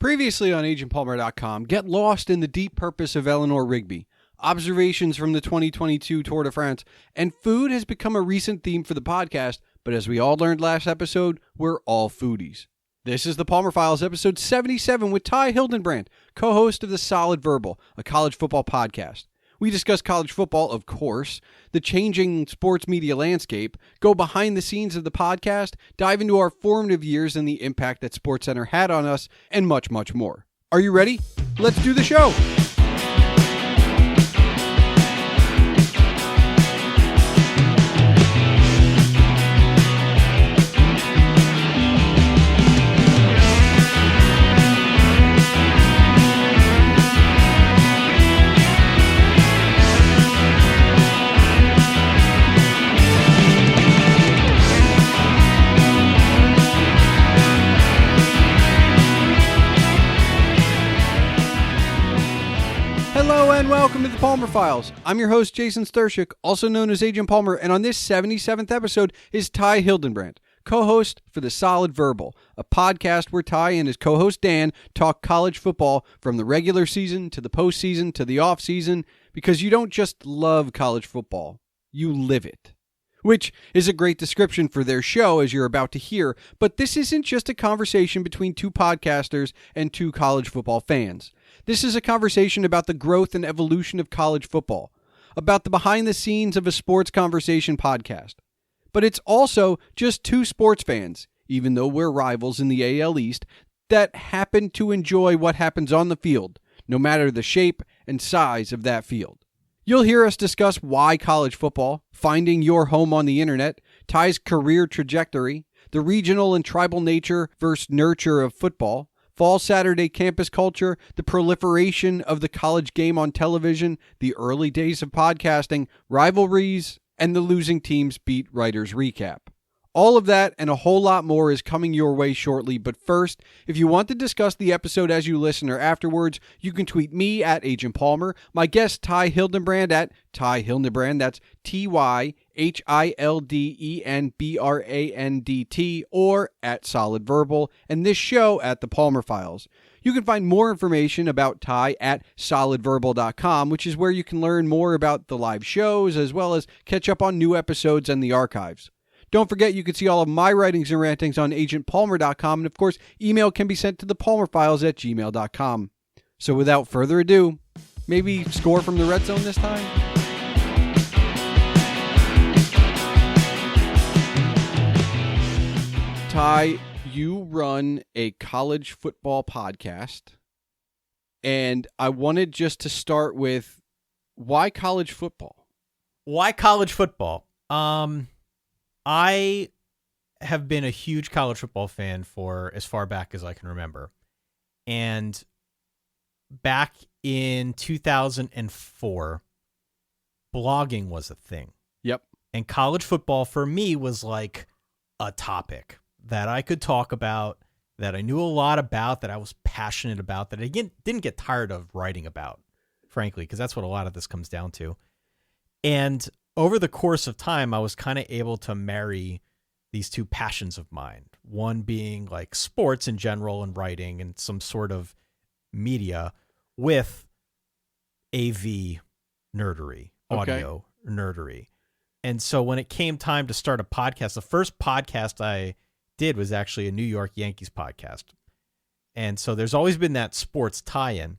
Previously on agentpalmer.com, get lost in the deep purpose of Eleanor Rigby. Observations from the 2022 Tour de France, and food has become a recent theme for the podcast, but as we all learned last episode, we're all foodies. This is the Palmer Files, episode 77 with Ty Hildenbrandt, co-host of The Solid Verbal, a college football podcast. We discuss college football, of course, the changing sports media landscape, go behind the scenes of the podcast, dive into our formative years and the impact that SportsCenter had on us, and much, much more. Are you ready? Let's do the show! Hello and welcome to the Palmer Files. I'm your host, Jason Stershik, also known as Agent Palmer, and on this 77th episode is Ty Hildenbrandt, co-host for The Solid Verbal, a podcast where Ty and his co-host Dan talk college football from the regular season to the postseason to the off-season, because you don't just love college football, you live it. Which is a great description for their show, as you're about to hear, but this isn't just a conversation between two podcasters and two college football fans. This is a conversation about the growth and evolution of college football, about the behind the scenes of a sports conversation podcast. But it's also just two sports fans, even though we're rivals in the AL East, that happen to enjoy what happens on the field, no matter the shape and size of that field. You'll hear us discuss why college football, finding your home on the internet, Ty's career trajectory, the regional and tribal nature versus nurture of football, fall Saturday campus culture, the proliferation of the college game on television, the early days of podcasting, rivalries, and the losing teams beat writers recap. All of that and a whole lot more is coming your way shortly, but first, if you want to discuss the episode as you listen or afterwards, you can tweet me at Agent Palmer, my guest Ty Hildenbrandt at Ty Hildenbrandt, that's TyHildenbrandt, or at Solid Verbal, and this show at The Palmer Files. You can find more information about Ty at solidverbal.com, which is where you can learn more about the live shows, as well as catch up on new episodes and the archives. Don't forget you can see all of my writings and rantings on agentpalmer.com, and of course, email can be sent to thepalmerfiles@gmail.com. So without further ado, maybe score from the red zone this time? Ty, you run a college football podcast, and I wanted just to start with, why college football? Why college football? I have been a huge college football fan for as far back as I can remember. And back in 2004, blogging was a thing. Yep. And college football for me was like a topic that I could talk about, that I knew a lot about, that I was passionate about, that I didn't get tired of writing about, frankly, because that's what a lot of this comes down to. And over the course of time, I was kind of able to marry these two passions of mine. One being like sports in general and writing and some sort of media, with AV nerdery, audio nerdery. And so when it came time to start a podcast, the first podcast I did was actually a New York Yankees podcast. And so there's always been that sports tie-in.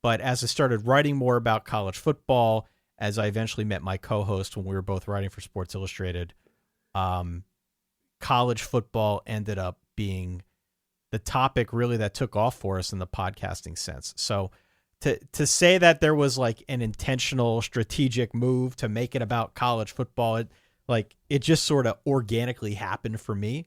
But as I started writing more about college football, as I eventually met my co-host when we were both writing for Sports Illustrated, college football ended up being the topic really that took off for us in the podcasting sense. So to say that there was like an intentional strategic move to make it about college football, it just sort of organically happened for me.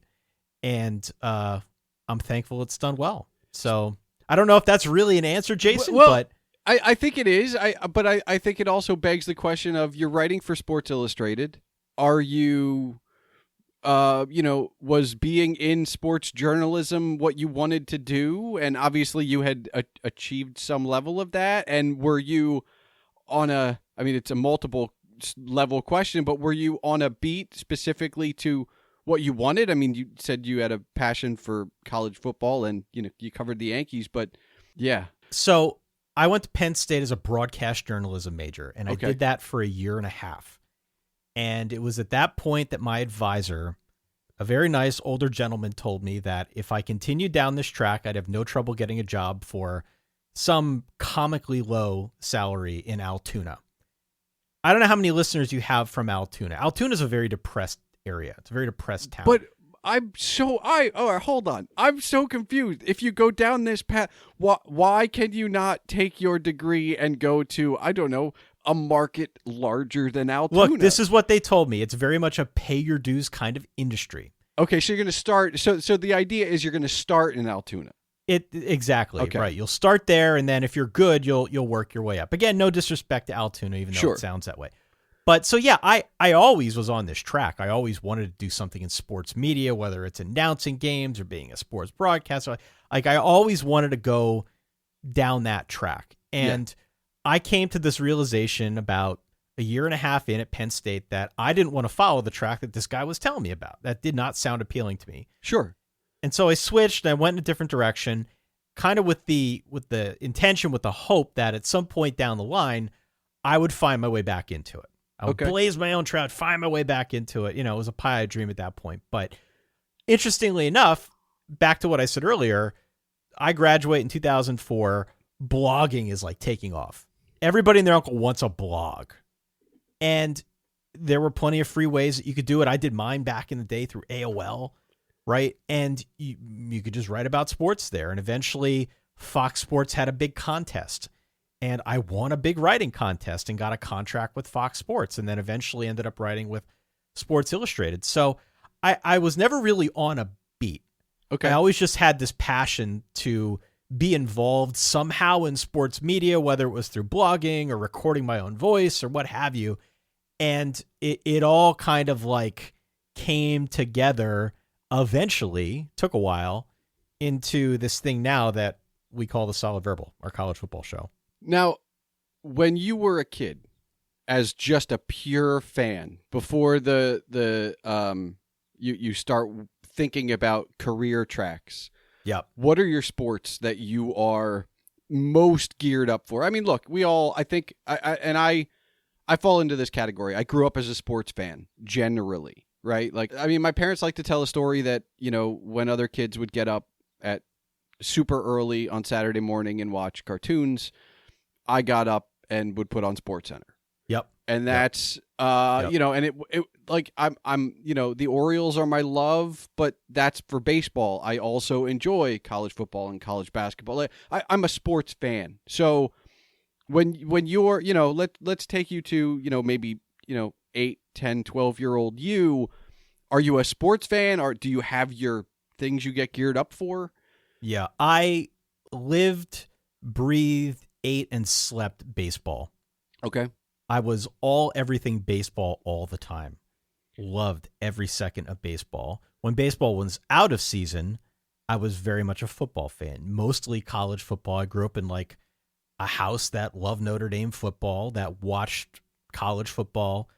And I'm thankful it's done well. So I don't know if that's really an answer, Jason, but I think it is. But I think it also begs the question of, you're writing for Sports Illustrated. Are you, was being in sports journalism what you wanted to do? And obviously you had achieved some level of that. And were you on it's a multiple level question, but were you on a beat specifically to what you wanted? I mean, you said you had a passion for college football and, you covered the Yankees, but yeah. So I went to Penn State as a broadcast journalism major, and I Okay. did that for a year and a half. And it was at that point that my advisor, a very nice older gentleman, told me that if I continued down this track, I'd have no trouble getting a job for some comically low salary in Altoona. I don't know how many listeners you have from Altoona. Altoona is a very depressed area. It's a very depressed town. But hold on. I'm so confused. If you go down this path, why can you not take your degree and go to, I don't know, a market larger than Altoona? Look, this is what they told me. It's very much a pay your dues kind of industry. Okay, so you're going to start. So the idea is you're going to start in Altoona. Exactly. Okay. Right. You'll start there, and then if you're good, you'll work your way up. Again, no disrespect to Altoona, even though Sure. it sounds that way. But so yeah, I always was on this track. I always wanted to do something in sports media, whether it's announcing games or being a sports broadcaster. Like I always wanted to go down that track. And I came to this realization about a year and a half in at Penn State that I didn't want to follow the track that this guy was telling me about. That did not sound appealing to me. Sure. And so I switched and I went in a different direction, kind of with the intention, with the hope that at some point down the line, I would find my way back into it. I would blaze my own trail, find my way back into it. It was a pie dream at that point. But interestingly enough, back to what I said earlier, I graduate in 2004. Blogging is like taking off. Everybody and their uncle wants a blog. And there were plenty of free ways that you could do it. I did mine back in the day through AOL, right? And you could just write about sports there. And eventually Fox Sports had a big contest. And I won a big writing contest and got a contract with Fox Sports, and then eventually ended up writing with Sports Illustrated. So I was never really on a beat. Okay. I always just had this passion to be involved somehow in sports media, whether it was through blogging or recording my own voice or what have you. And it all kind of like came together eventually, took a while, into this thing now that we call the Solid Verbal, our college football show. Now, when you were a kid, as just a pure fan, before you start thinking about career tracks, what are your sports that you are most geared up for? I mean, look, we all, I think, I fall into this category. I grew up as a sports fan, generally, right? Like, I mean, my parents like to tell a story that, when other kids would get up at super early on Saturday morning and watch cartoons, I got up and would put on SportsCenter. Yep. And that's, and it like, I'm, the Orioles are my love, but that's for baseball. I also enjoy college football and college basketball. I'm a sports fan. So when you're, let's take you to, maybe, 8, 10, 12-year-old you, are you a sports fan, or do you have your things you get geared up for? Yeah. I lived, breathed, ate, and slept baseball. Okay. I was everything baseball all the time. Loved every second of baseball. When baseball was out of season, I was very much a football fan, mostly college football. I grew up in like a house that loved Notre Dame football, that watched college football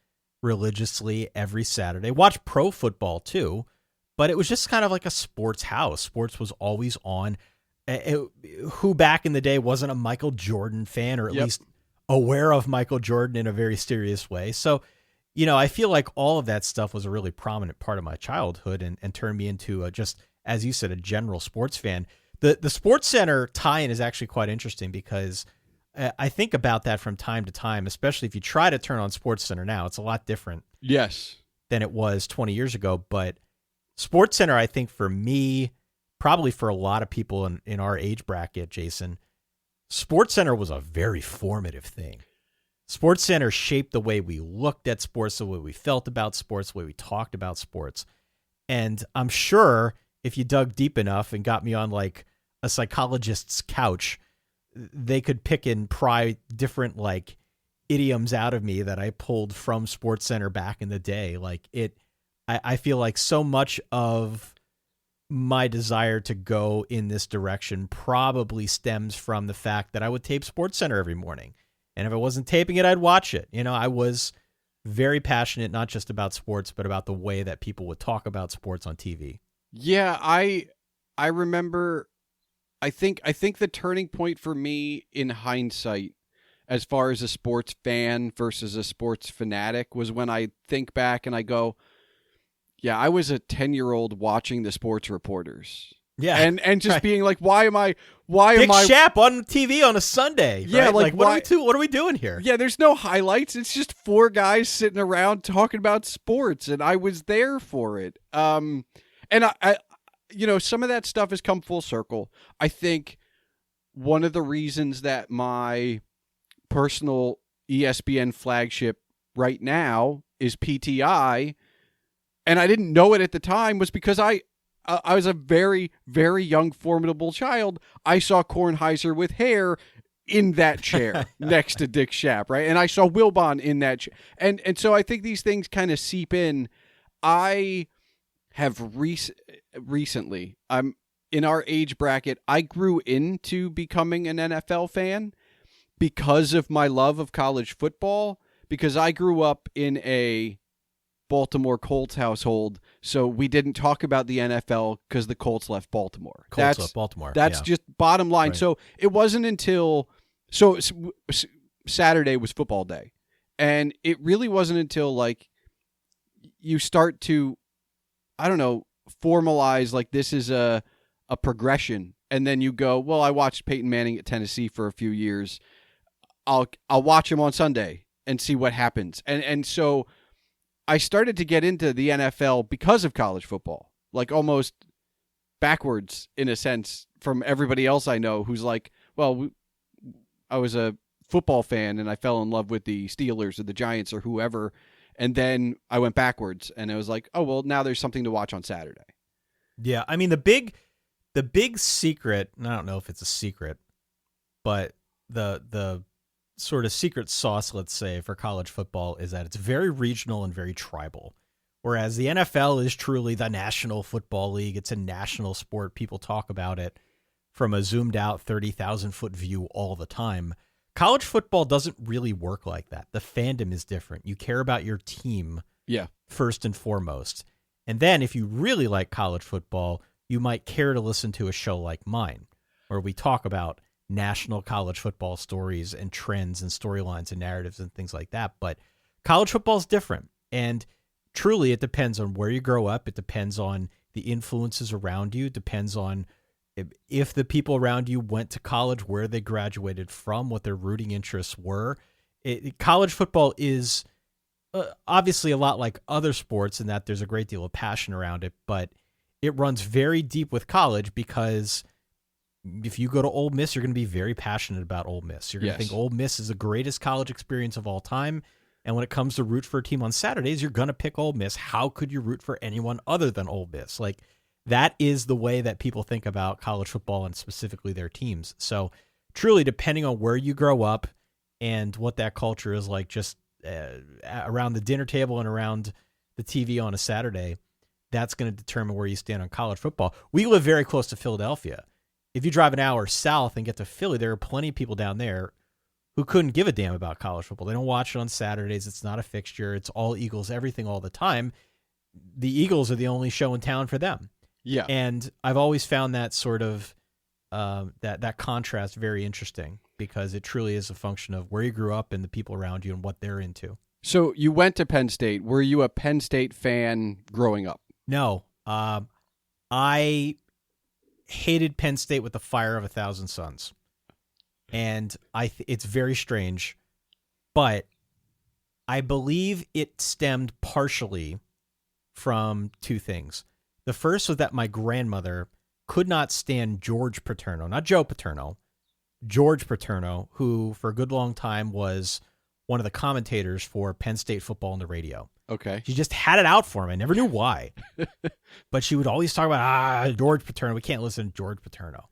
religiously every Saturday, watched pro football too, but it was just kind of like a sports house. Sports was always on. Who back in the day wasn't a Michael Jordan fan, or at least aware of Michael Jordan in a very serious way. So, I feel like all of that stuff was a really prominent part of my childhood and turned me into just, as you said, a general sports fan. The SportsCenter tie-in is actually quite interesting because I think about that from time to time, especially if you try to turn on SportsCenter now. It's a lot different than it was 20 years ago. But SportsCenter, I think for me, probably for a lot of people in our age bracket, Jason, SportsCenter was a very formative thing. SportsCenter shaped the way we looked at sports, the way we felt about sports, the way we talked about sports. And I'm sure if you dug deep enough and got me on like a psychologist's couch, they could pick and pry different like idioms out of me that I pulled from SportsCenter back in the day. Like I feel like so much of my desire to go in this direction probably stems from the fact that I would tape SportsCenter every morning. And if I wasn't taping it, I'd watch it. I was very passionate, not just about sports, but about the way that people would talk about sports on TV. Yeah, I remember. I think the turning point for me in hindsight, as far as a sports fan versus a sports fanatic, was when I think back and I go, yeah, I was a 10-year-old watching the sports reporters. Yeah, and just right. being like, why am I Shap on TV on a Sunday? Yeah, right? like what are we doing here? Yeah, there's no highlights. It's just four guys sitting around talking about sports, and I was there for it. And I some of that stuff has come full circle. I think one of the reasons that my personal ESPN flagship right now is PTI, and I didn't know it at the time, was because I was a very, very young, formidable child. I saw Kornheiser with hair in that chair next to Dick Schaap, right? And I saw Wilbon in that chair. And so I think these things kind of seep in. I have recently, I'm in our age bracket, I grew into becoming an NFL fan because of my love of college football, because I grew up in a Baltimore Colts household, so we didn't talk about the NFL because the Colts left Baltimore. Left Baltimore. That's just bottom line. Right. So it wasn't until Saturday was football day, and it really wasn't until like you start to, I don't know, formalize like this is a progression, and then you go, well, I watched Peyton Manning at Tennessee for a few years. I'll watch him on Sunday and see what happens, and so I started to get into the NFL because of college football, like almost backwards in a sense from everybody else I know who's like, well, I was a football fan and I fell in love with the Steelers or the Giants or whoever. And then I went backwards and it was like, oh, well, now there's something to watch on Saturday. Yeah. I mean, the big secret, and I don't know if it's a secret, but the sort of secret sauce, let's say, for college football is that it's very regional and very tribal. Whereas the NFL is truly the National Football League. It's a national sport. People talk about it from a zoomed out 30,000 foot view all the time. College football doesn't really work like that. The fandom is different. You care about your team first and foremost. And then if you really like college football, you might care to listen to a show like mine, where we talk about national college football stories and trends and storylines and narratives and things like that. But college football is different. And truly, it depends on where you grow up. It depends on the influences around you. It depends on if the people around you went to college, where they graduated from, what their rooting interests were. College football is obviously a lot like other sports in that there's a great deal of passion around it, but it runs very deep with college because if you go to Ole Miss, you're going to be very passionate about Ole Miss. You're going to think Ole Miss is the greatest college experience of all time. And when it comes to root for a team on Saturdays, you're going to pick Ole Miss. How could you root for anyone other than Ole Miss? Like, that is the way that people think about college football and specifically their teams. So truly, depending on where you grow up and what that culture is like, just around the dinner table and around the TV on a Saturday, that's going to determine where you stand on college football. We live very close to Philadelphia. If you drive an hour south and get to Philly, there are plenty of people down there who couldn't give a damn about college football. They don't watch it on Saturdays. It's not a fixture. It's all Eagles, everything all the time. The Eagles are the only show in town for them. Yeah. And I've always found that sort of that contrast very interesting because it truly is a function of where you grew up and the people around you and what they're into. So you went to Penn State. Were you a Penn State fan growing up? No. I hated Penn State with the fire of 1,000 suns. And it's very strange, but I believe it stemmed partially from two things. The first was that my grandmother could not stand George Paterno, not Joe Paterno, George Paterno, who for a good long time was one of the commentators for Penn State football on the radio. Okay. She just had it out for him. I never knew why. But she would always talk about, George Paterno. We can't listen to George Paterno.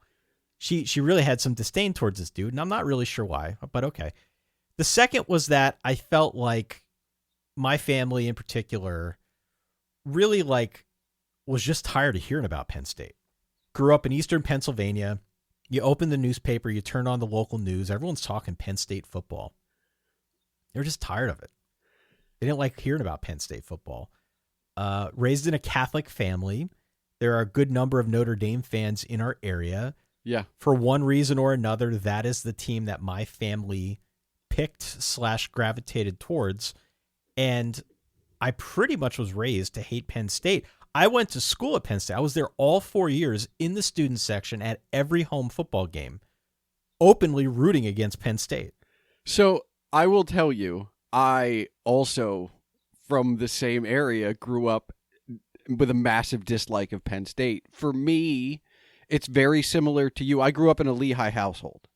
She really had some disdain towards this dude, and I'm not really sure why, but okay. The second was that I felt like my family in particular really was just tired of hearing about Penn State. Grew up in Eastern Pennsylvania. You open the newspaper, you turn on the local news, everyone's talking Penn State football. They're just tired of it. They didn't like hearing about Penn State football. Raised in a Catholic family, there are a good number of Notre Dame fans in our area. Yeah. For one reason or another, that is the team that my family picked/gravitated towards. And I pretty much was raised to hate Penn State. I went to school at Penn State. I was there all 4 years in the student section at every home football game, openly rooting against Penn State. So I will tell you, I also, from the same area, grew up with a massive dislike of Penn State. For me, it's very similar to you. I grew up in a Lehigh household.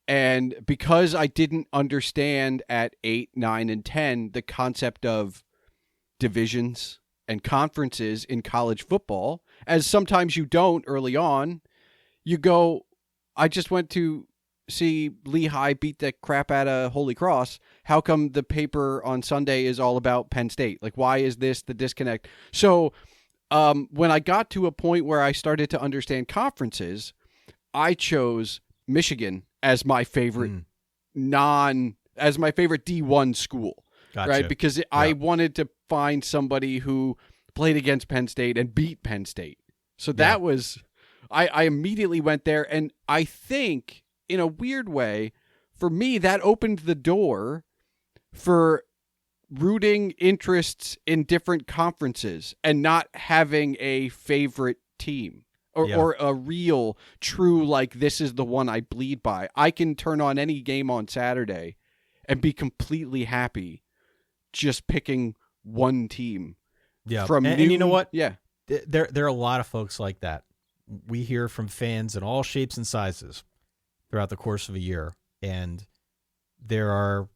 And because I didn't understand at 8, 9, and 10 the concept of divisions and conferences in college football, as sometimes you don't early on, you go, I just went to see Lehigh beat the crap out of Holy Cross. How come the paper on Sunday is all about Penn State? Like, why is this the disconnect? So when I got to a point where I started to understand conferences, I chose Michigan as my favorite as my favorite D1 school. Gotcha. Right? Because I wanted to find somebody who played against Penn State and beat Penn State. So that was, I immediately went there. And I think, in a weird way, for me, that opened the door for rooting interests in different conferences and not having a favorite team or a real, true, like, this is the one I bleed by. I can turn on any game on Saturday and be completely happy just picking one team. Yeah. From and you know what? Yeah. There are a lot of folks like that. We hear from fans in all shapes and sizes throughout the course of a year. And there are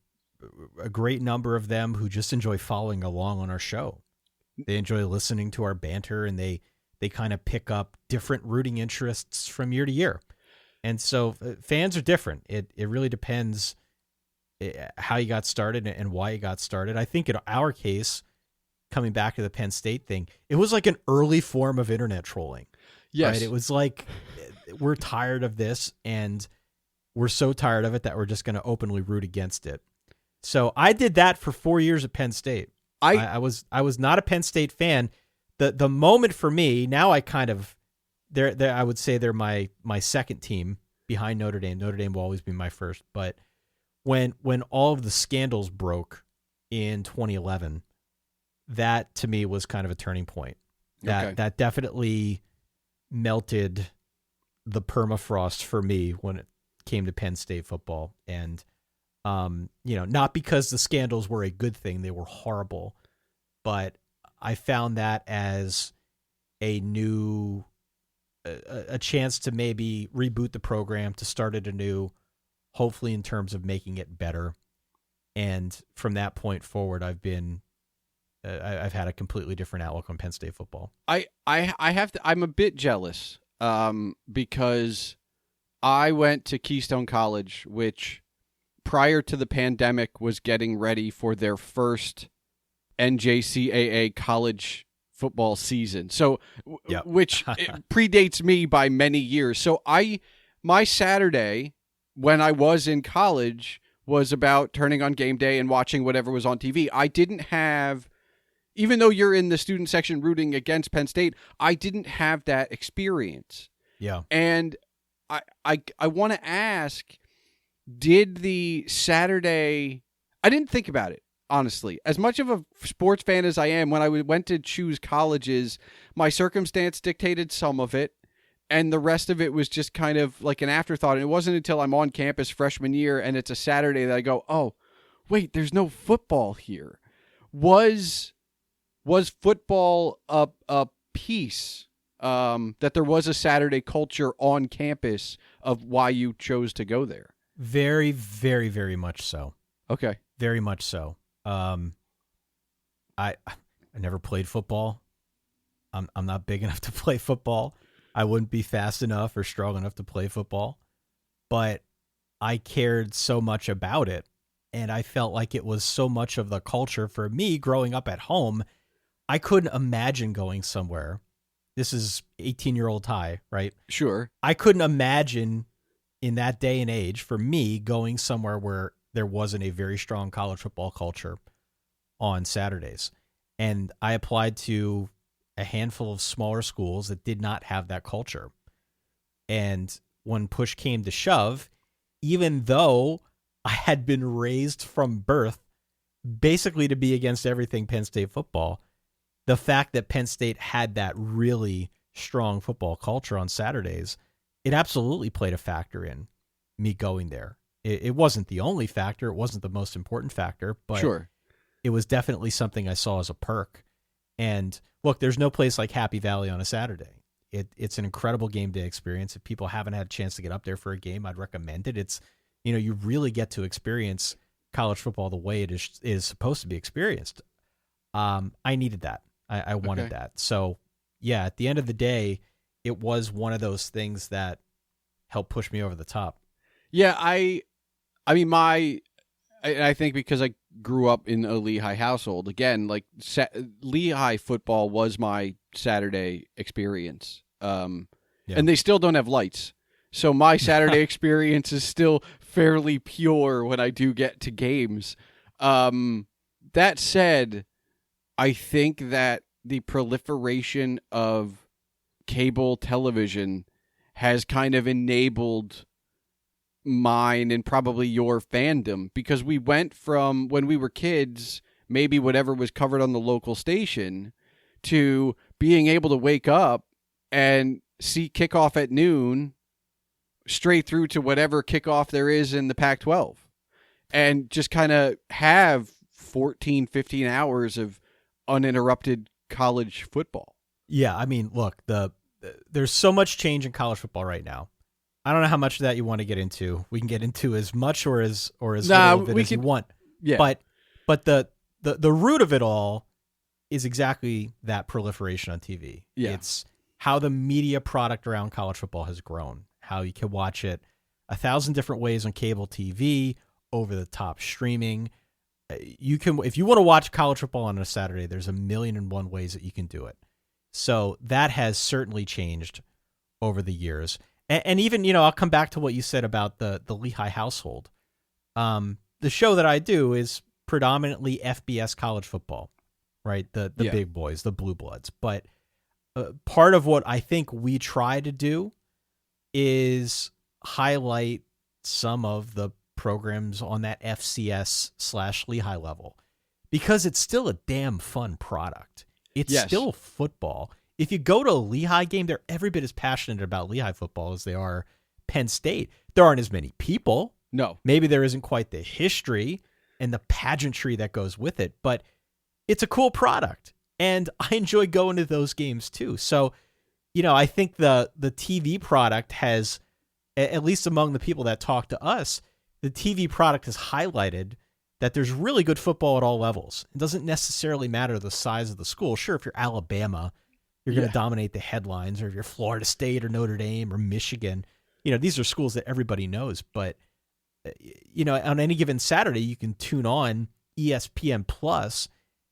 a great number of them who just enjoy following along on our show. They enjoy listening to our banter, and they kind of pick up different rooting interests from year to year. And so fans are different. It really depends how you got started and why you got started. I think in our case, coming back to the Penn State thing, it was like an early form of internet trolling. Yes. Right? It was like, we're tired of this, and we're so tired of it that we're just going to openly root against it. So I did that for 4 years at Penn State. I was not a Penn State fan. The moment for me, now I kind of, I would say they're my second team behind Notre Dame. Notre Dame will always be my first. But when all of the scandals broke in 2011, that to me was kind of a turning point. That definitely melted the permafrost for me when it came to Penn State football. And not because the scandals were a good thing, they were horrible, but I found that as a new a chance to maybe reboot the program, to start it anew, hopefully in terms of making it better. And from that point forward, I've had a completely different outlook on Penn State football. I'm a bit jealous because I went to Keystone College, which prior to the pandemic was getting ready for their first NJCAA college football season. So, which predates me by many years. So my Saturday when I was in college was about turning on game day and watching whatever was on TV. I didn't have, even though you're in the student section rooting against Penn State, I didn't have that experience. Yeah. And I want to ask, did the Saturday, I didn't think about it, honestly. As much of a sports fan as I am, when I went to choose colleges, my circumstance dictated some of it, and the rest of it was just kind of like an afterthought. And it wasn't until I'm on campus freshman year and it's a Saturday that I go, oh, wait, there's no football here. Was football a piece that there was a Saturday culture on campus of why you chose to go there? Very, very, very much so. Okay. Very much so. I never played football. I'm not big enough to play football. I wouldn't be fast enough or strong enough to play football, but I cared so much about it, and I felt like it was so much of the culture for me growing up at home. I couldn't imagine going somewhere. This is 18-year-old Ty, right? Sure. I couldn't imagine in that day and age for me going somewhere where there wasn't a very strong college football culture on Saturdays. And I applied to a handful of smaller schools that did not have that culture. And when push came to shove, even though I had been raised from birth basically to be against everything Penn State football, the fact that Penn State had that really strong football culture on Saturdays, it absolutely played a factor in me going there. It wasn't the only factor. It wasn't the most important factor, but Sure. It was definitely something I saw as a perk. And look, there's no place like Happy Valley on a Saturday. It's an incredible game day experience. If people haven't had a chance to get up there for a game, I'd recommend it. It's, you really get to experience college football the way it is supposed to be experienced. I needed that. I wanted that. So yeah, at the end of the day, it was one of those things that helped push me over the top. Yeah, I think because I grew up in a Lehigh household, again, like Lehigh football was my Saturday experience. And they still don't have lights. So my Saturday experience is still fairly pure when I do get to games. That said, I think that the proliferation of cable television has kind of enabled mine and probably your fandom, because we went from when we were kids, maybe whatever was covered on the local station, to being able to wake up and see kickoff at noon straight through to whatever kickoff there is in the Pac-12 and just kind of have 14, 15 hours of uninterrupted college football. Yeah, I mean, look, there's so much change in college football right now. I don't know how much of that you want to get into. We can get into as much or as little of it as you want. Yeah. But the root of it all is exactly that proliferation on TV. Yeah. It's how the media product around college football has grown. How you can watch it 1,000 different ways on cable TV, over the top streaming. You can, if you want to watch college football on a Saturday, there's 1,000,001 ways that you can do it. So that has certainly changed over the years. And even, I'll come back to what you said about the Lehigh household. The show that I do is predominantly FBS college football, right? The big boys, the blue bloods. But part of what I think we try to do is highlight some of the programs on that FCS/Lehigh level, because it's still a damn fun product. It's still football. If you go to a Lehigh game, they're every bit as passionate about Lehigh football as they are Penn State. There aren't as many people. No. Maybe there isn't quite the history and the pageantry that goes with it, but it's a cool product. And I enjoy going to those games too. So, I think the TV product has, at least among the people that talk to us, the TV product has highlighted that there's really good football at all levels. It doesn't necessarily matter the size of the school. Sure, if you're Alabama, you're going to dominate the headlines, or if you're Florida State or Notre Dame or Michigan, these are schools that everybody knows. But, on any given Saturday, you can tune on ESPN Plus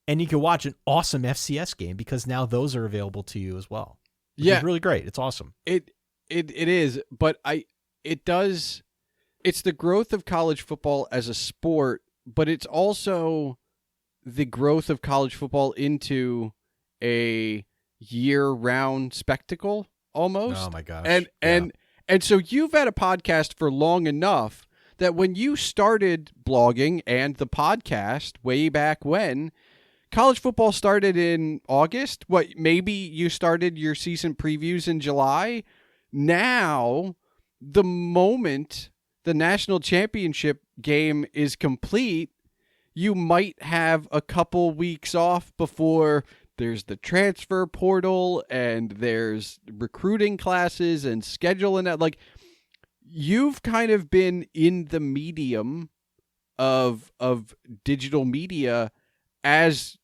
and you can watch an awesome FCS game, because now those are available to you as well. It's really great. It's awesome. It is, but it's the growth of college football as a sport, but it's also the growth of college football into a year-round spectacle almost. Oh my gosh. And so you've had a podcast for long enough that when you started blogging and the podcast way back when, college football started in August. Maybe you started your season previews in July. Now, the moment the national championship game is complete, you might have a couple weeks off before there's the transfer portal and there's recruiting classes and schedule and that. Like, you've kind of been in the medium of digital media as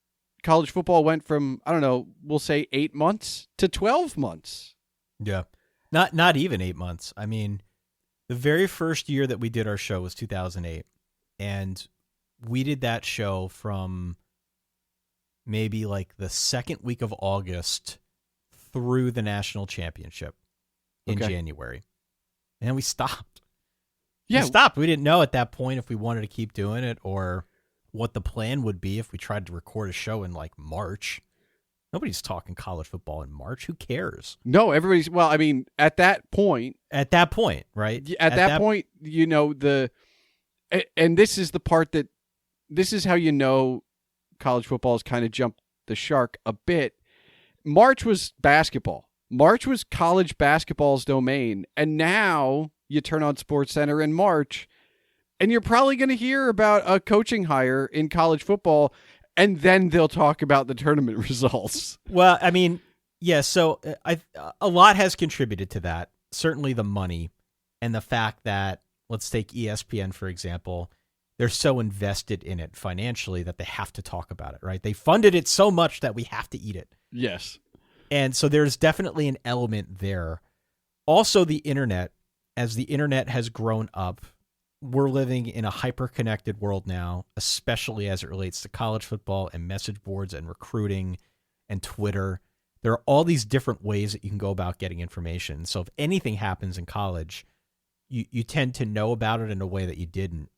college football went from, I don't know, we'll say 8 months to 12 months. Yeah. Not even 8 months. I mean, the very first year that we did our show was 2008. And we did that show from maybe like the second week of August through the national championship in January. And then we stopped. Yeah. We stopped. We didn't know at that point if we wanted to keep doing it or what the plan would be if we tried to record a show in like March. Nobody's talking college football in March. Who cares? No, everybody's, well, I mean, at that point, right? At that point, and this is the part that, this is how you know college football has kind of jumped the shark a bit. March was basketball. March was college basketball's domain. And now you turn on SportsCenter in March, and you're probably going to hear about a coaching hire in college football, and then they'll talk about the tournament results. Well, I mean, yeah, so a lot has contributed to that. Certainly the money and the fact that, let's take ESPN, for example, they're so invested in it financially that they have to talk about it, right? They funded it so much that we have to eat it. Yes. And so there's definitely an element there. Also, the internet, as the internet has grown up, we're living in a hyper-connected world now, especially as it relates to college football and message boards and recruiting and Twitter. There are all these different ways that you can go about getting information. So if anything happens in college, you tend to know about it in a way that you didn't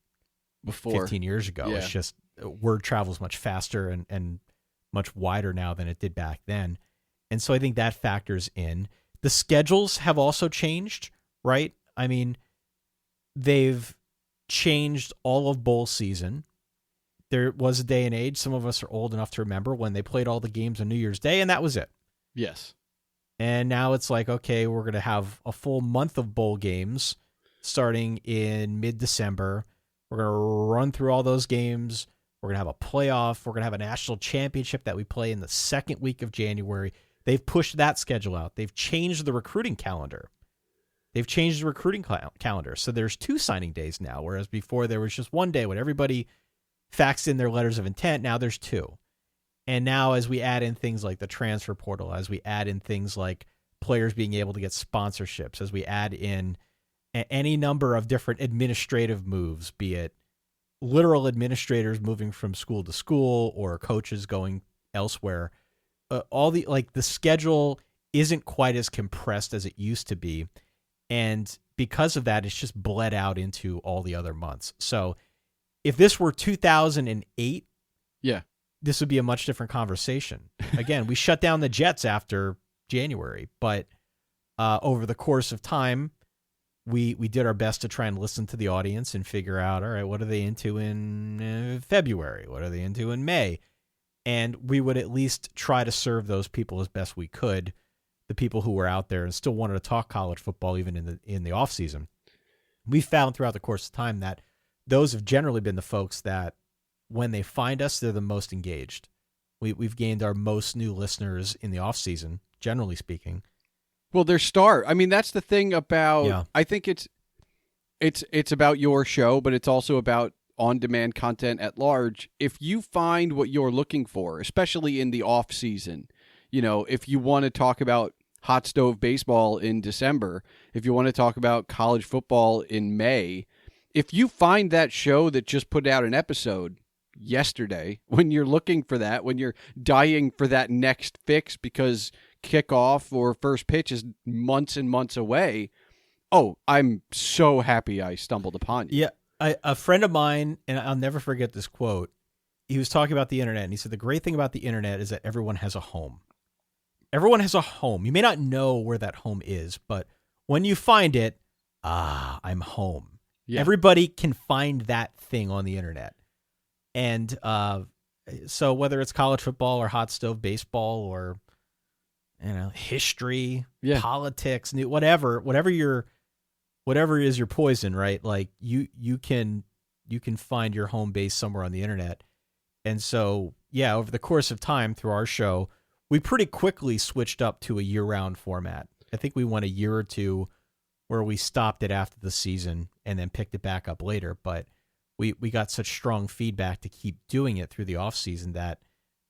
before 15 years ago. Yeah. It's just word travels much faster and much wider now than it did back then. And so I think that factors in. The schedules have also changed, right? I mean, they've changed all of bowl season. There was a day and age, some of us are old enough to remember, when they played all the games on New Year's Day, and that was it. Yes. And now it's like, okay, we're going to have a full month of bowl games starting in mid-December. We're going to run through all those games. We're going to have a playoff. We're going to have a national championship that we play in the second week of January. They've pushed that schedule out. They've changed the recruiting calendar. So there's 2 signing days now, whereas before there was just one day when everybody faxed in their letters of intent. Now there's 2. And now as we add in things like the transfer portal, as we add in things like players being able to get sponsorships, as we add in any number of different administrative moves, be it literal administrators moving from school to school or coaches going elsewhere, the schedule isn't quite as compressed as it used to be. And because of that, it's just bled out into all the other months. So if this were 2008, yeah, this would be a much different conversation. Again, we shut down the Jets after January, but over the course of time, we did our best to try and listen to the audience and figure out, all right, what are they into in February? What are they into in May? And we would at least try to serve those people as best we could, the people who were out there and still wanted to talk college football even in the off season. We found throughout the course of time that those have generally been the folks that when they find us, they're the most engaged. We've gained our most new listeners in the off season, generally speaking. Well, they're I mean, that's the thing about, I think it's about your show, but it's also about on-demand content at large. If you find what you're looking for, especially in the off season, if you want to talk about hot stove baseball in December, if you want to talk about college football in May, if you find that show that just put out an episode yesterday, when you're looking for that, when you're dying for that next fix because kickoff or first pitch is months and months away, I'm so happy I stumbled upon you. Yeah, a friend of mine, and I'll never forget this quote, he was talking about the internet, and he said, the great thing about the internet is that everyone has a home. Everyone has a home. You may not know where that home is, but when you find it, I'm home. Yeah. Everybody can find that thing on the internet. And so whether it's college football or hot stove baseball or history, politics, whatever is your poison, right? Like you can find your home base somewhere on the internet. And so, over the course of time through our show, we pretty quickly switched up to a year-round format. I think we went a year or two where we stopped it after the season and then picked it back up later. But we got such strong feedback to keep doing it through the off season that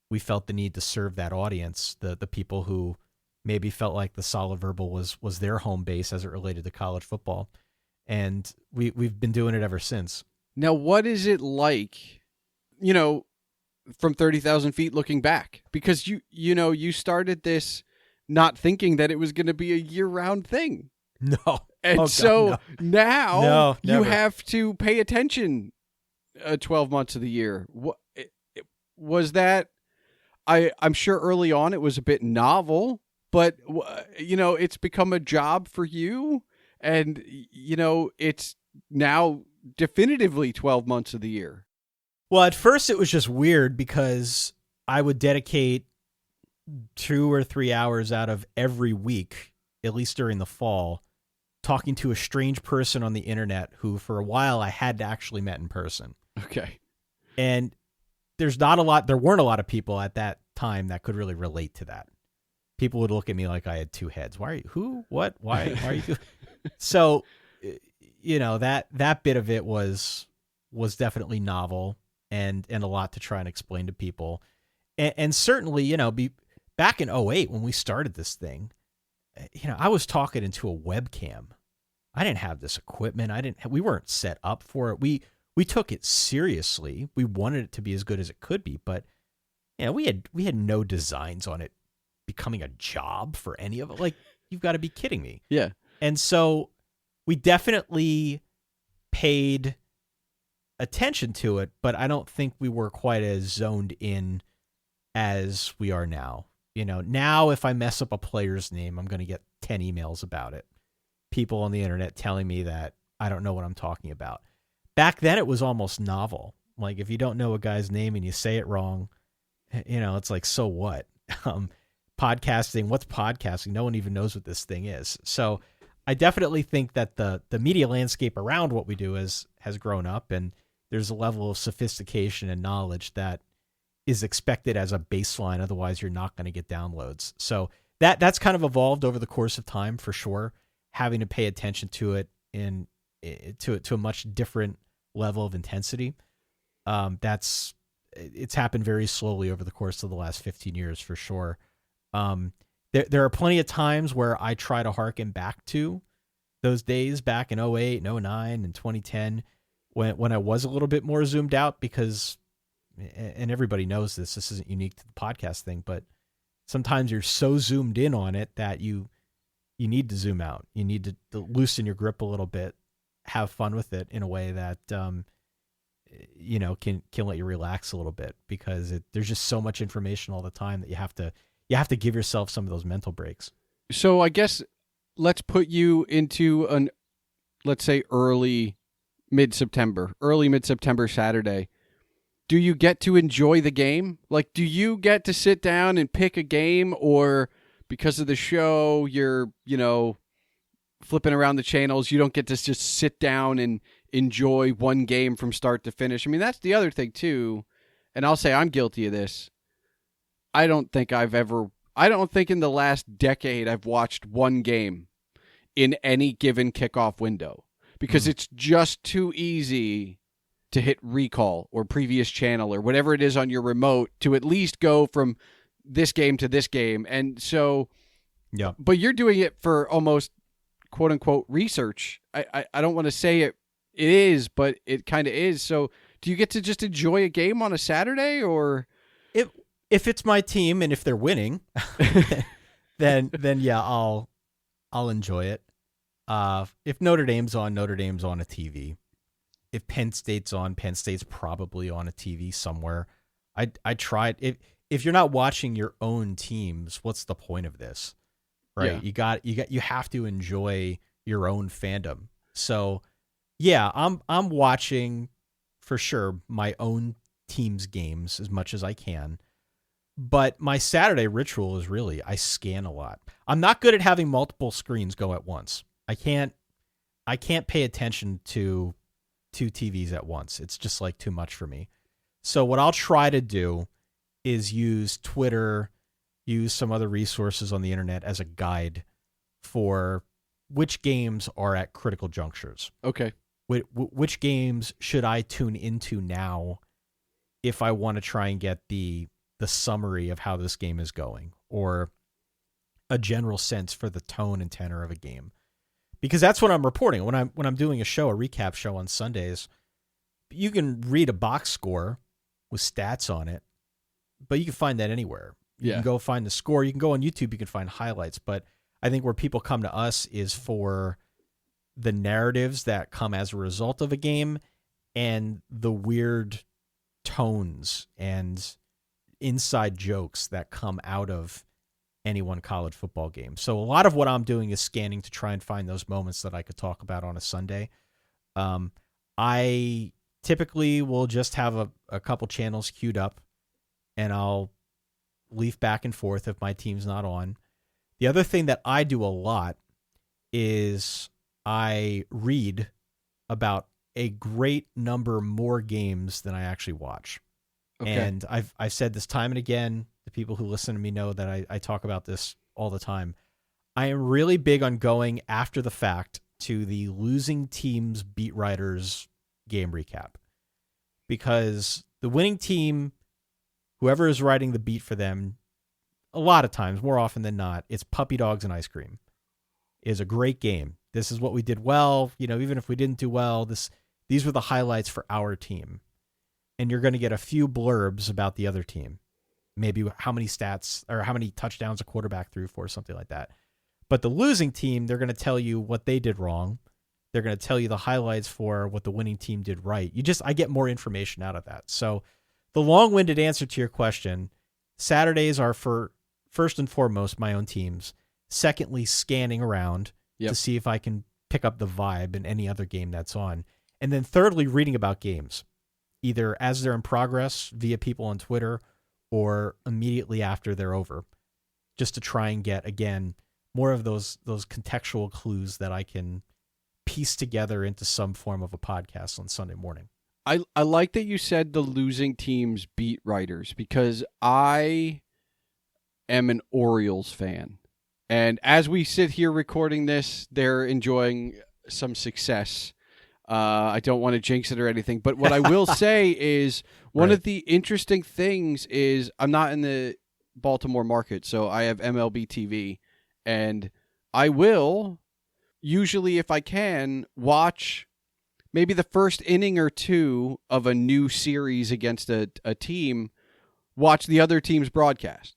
we felt the need to serve that audience, the people who maybe felt like the Solid Verbal was their home base as it related to college football. And we've been doing it ever since. Now, what is it like, from 30,000 feet looking back? Because you started this not thinking that it was going to be a year-round thing. No. And now you have to pay attention 12 months of the year. Was that? I'm sure early on it was a bit novel, but it's become a job for you, and it's now definitively 12 months of the year. Well, at first it was just weird because I would dedicate 2 or 3 hours out of every week, at least during the fall, talking to a strange person on the internet who for a while I had actually met in person. Okay. And there weren't a lot of people at that time that could really relate to that. People would look at me like I had two heads. Why are you, who, what, why are you doing? So, that bit of it was definitely novel and a lot to try and explain to people. And certainly, back in 2008 when we started this thing, I was talking into a webcam. I didn't have this equipment. We weren't set up for it. We took it seriously. We wanted it to be as good as it could be, but we had no designs on it becoming a job for any of it. Like, you've got to be kidding me. Yeah. And so we definitely paid attention to it, but I don't think we were quite as zoned in as we are now. Now if I mess up a player's name, I'm going to get 10 emails about it. People on the internet telling me that I don't know what I'm talking about. Back then it was almost novel. Like, if you don't know a guy's name and you say it wrong, it's like, so what? Podcasting, what's podcasting? No one even knows what this thing is. So I definitely think that the media landscape around what we do has grown up, and there's a level of sophistication and knowledge that is expected as a baseline. Otherwise, you're not going to get downloads. So that's kind of evolved over the course of time, for sure. Having to pay attention to it to a much different level of intensity. It's happened very slowly over the course of the last 15 years, for sure. There are plenty of times where I try to harken back to those days back in 2008 and 2009 and 2010 when I was a little bit more zoomed out, because, and everybody knows this isn't unique to the podcast thing, but sometimes you're so zoomed in on it that you need to zoom out. You need to loosen your grip a little bit, have fun with it in a way that, can let you relax a little bit, because there's just so much information all the time that you have to give yourself some of those mental breaks. So I guess let's put you into let's say early mid-September Saturday. Do you get to enjoy the game? Like, do you get to sit down and pick a game, or because of the show, you're, flipping around the channels, you don't get to just sit down and enjoy one game from start to finish? I mean, that's the other thing too. And I'll say I'm guilty of this. I don't think in the last decade I've watched one game in any given kickoff window, because it's just too easy to hit recall or previous channel or whatever it is on your remote to at least go from this game to this game. And so, yeah, but you're doing it for almost quote unquote research. I don't want to say it is, but it kind of is. So do you get to just enjoy a game on a Saturday, or if it's my team and if they're winning, then yeah, I'll enjoy it. If Notre Dame's on a TV. If Penn State's on, Penn State's probably on a TV somewhere. I tried. If you're not watching your own teams, what's the point of this? Right? Yeah. You have to enjoy your own fandom. So yeah, I'm watching for sure my own team's games as much as I can. But my Saturday ritual is really, I scan a lot. I'm not good at having multiple screens go at once. I can't pay attention to two TVs at once. It's just like too much for me. So what I'll try to do is use Twitter, use some other resources on the internet as a guide for which games are at critical junctures. Okay. Which games should I tune into now if I want to try and get the summary of how this game is going, or a general sense for the tone and tenor of a game. Because that's what I'm reporting. When I'm doing a recap show on Sundays, you can read a box score with stats on it, but you can find that anywhere. You can go find the score. You can go on YouTube. You can find highlights. But I think where people come to us is for the narratives that come as a result of a game, and the weird tones and inside jokes that come out of any one college football game. So a lot of what I'm doing is scanning to try and find those moments that I could talk about on a Sunday. I typically will just have a couple channels queued up, and I'll leaf back and forth if my team's not on. The other thing that I do a lot is I read about a great number more games than I actually watch. Okay. And I've said this time and again. The people who listen to me know that I talk about this all the time. I am really big on going after the fact to the losing team's beat writers game recap, because the winning team, whoever is writing the beat for them, a lot of times, more often than not, it's puppy dogs and ice cream. It is a great game. This is what we did well. Even if we didn't do well, these were the highlights for our team. And you're going to get a few blurbs about the other team. Maybe how many stats or how many touchdowns a quarterback threw for, something like that. But the losing team, they're going to tell you what they did wrong. They're going to tell you the highlights for what the winning team did right. I get more information out of that. So the long-winded answer to your question, Saturdays are for, first and foremost, my own teams. Secondly, scanning around to see if I can pick up the vibe in any other game that's on. And then thirdly, reading about games, either as they're in progress via people on Twitter or immediately after they're over, just to try and get, again, more of those contextual clues that I can piece together into some form of a podcast on Sunday morning. I like that you said the losing team's beat writers, because I am an Orioles fan. And as we sit here recording this, they're enjoying some success. I don't want to jinx it or anything, but what I will say is one of the interesting things is I'm not in the Baltimore market, so I have MLB TV, and I will usually, if I can, watch maybe the first inning or two of a new series against a team, watch the other team's broadcast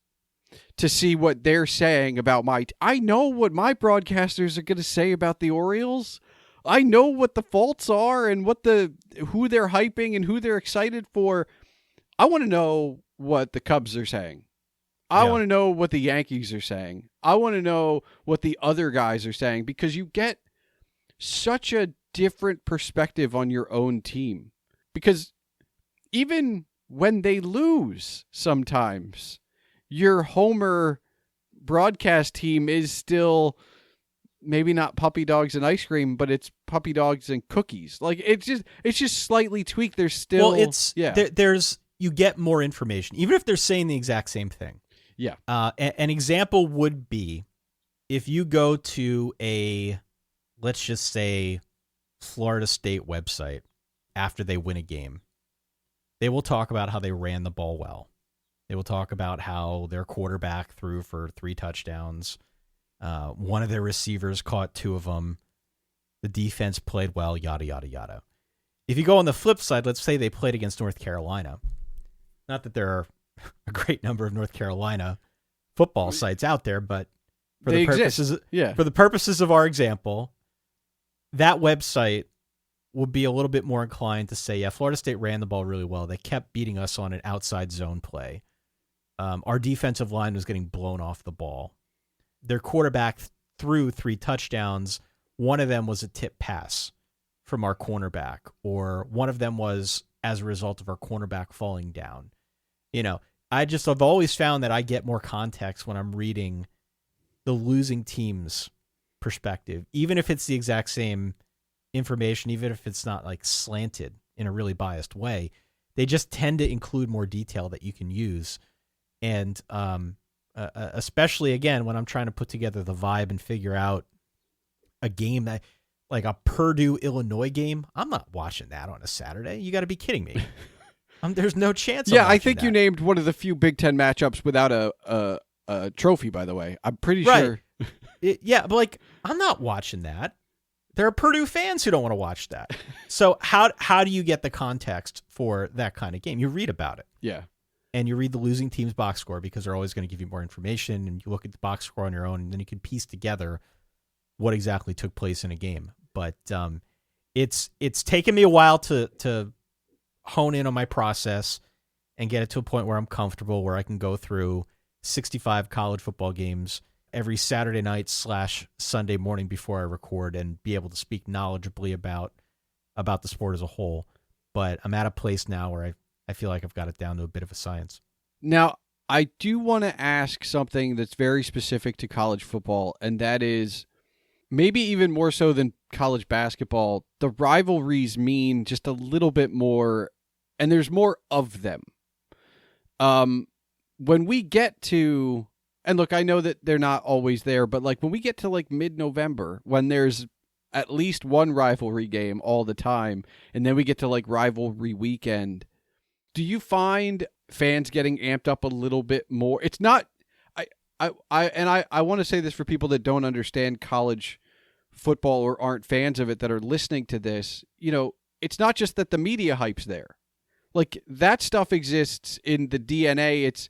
to see what they're saying about I know what my broadcasters are going to say about the Orioles. I know what the faults are and who they're hyping and who they're excited for. I want to know what the Cubs are saying. I want to know what the Yankees are saying. I want to know what the other guys are saying, because you get such a different perspective on your own team. Because even when they lose sometimes, your homer broadcast team is still maybe not puppy dogs and ice cream, but it's puppy dogs and cookies. Like it's just slightly tweaked. There's still there's you get more information, even if they're saying the exact same thing. Yeah. An example would be if you go to let's just say, Florida State website after they win a game. They will talk about how they ran the ball well. They will talk about how their quarterback threw for 3 touchdowns. One of their receivers caught 2 of them. The defense played well, yada, yada, yada. If you go on the flip side, let's say they played against North Carolina. Not that there are a great number of North Carolina football sites out there, but for the purposes of our example, that website would be a little bit more inclined to say, Florida State ran the ball really well. They kept beating us on an outside zone play. Our defensive line was getting blown off the ball. Their quarterback threw 3 touchdowns. One of them was a tip pass from our cornerback, or one of them was as a result of our cornerback falling down. I've always found that I get more context when I'm reading the losing team's perspective, even if it's the exact same information, even if it's not like slanted in a really biased way. They just tend to include more detail that you can use. And especially, again, when I'm trying to put together the vibe and figure out a game that, like a Purdue-Illinois game, I'm not watching that on a Saturday. You got to be kidding me. There's no chance. Yeah, I think you named one of the few Big Ten matchups without a trophy, by the way. I'm pretty sure. But I'm not watching that. There are Purdue fans who don't want to watch that. So how do you get the context for that kind of game? You read about it. Yeah. And you read the losing team's box score, because they're always going to give you more information, and you look at the box score on your own, and then you can piece together what exactly took place in a game. But it's taken me a while to hone in on my process and get it to a point where I'm comfortable, where I can go through 65 college football games every Saturday night / Sunday morning before I record and be able to speak knowledgeably about the sport as a whole. But I'm at a place now where I feel like I've got it down to a bit of a science. Now, I do want to ask something that's very specific to college football, and that is maybe even more so than college basketball. The rivalries mean just a little bit more, and there's more of them. When we get to, and look, I know that they're not always there, but like when we get to like mid-November, when there's at least one rivalry game all the time, and then we get to like rivalry weekend, do you find fans getting amped up a little bit more? It's not, I want to say this for people that don't understand college football or aren't fans of it that are listening to this. You know, it's not just that the media hype's there. Like, that stuff exists in the DNA. It's,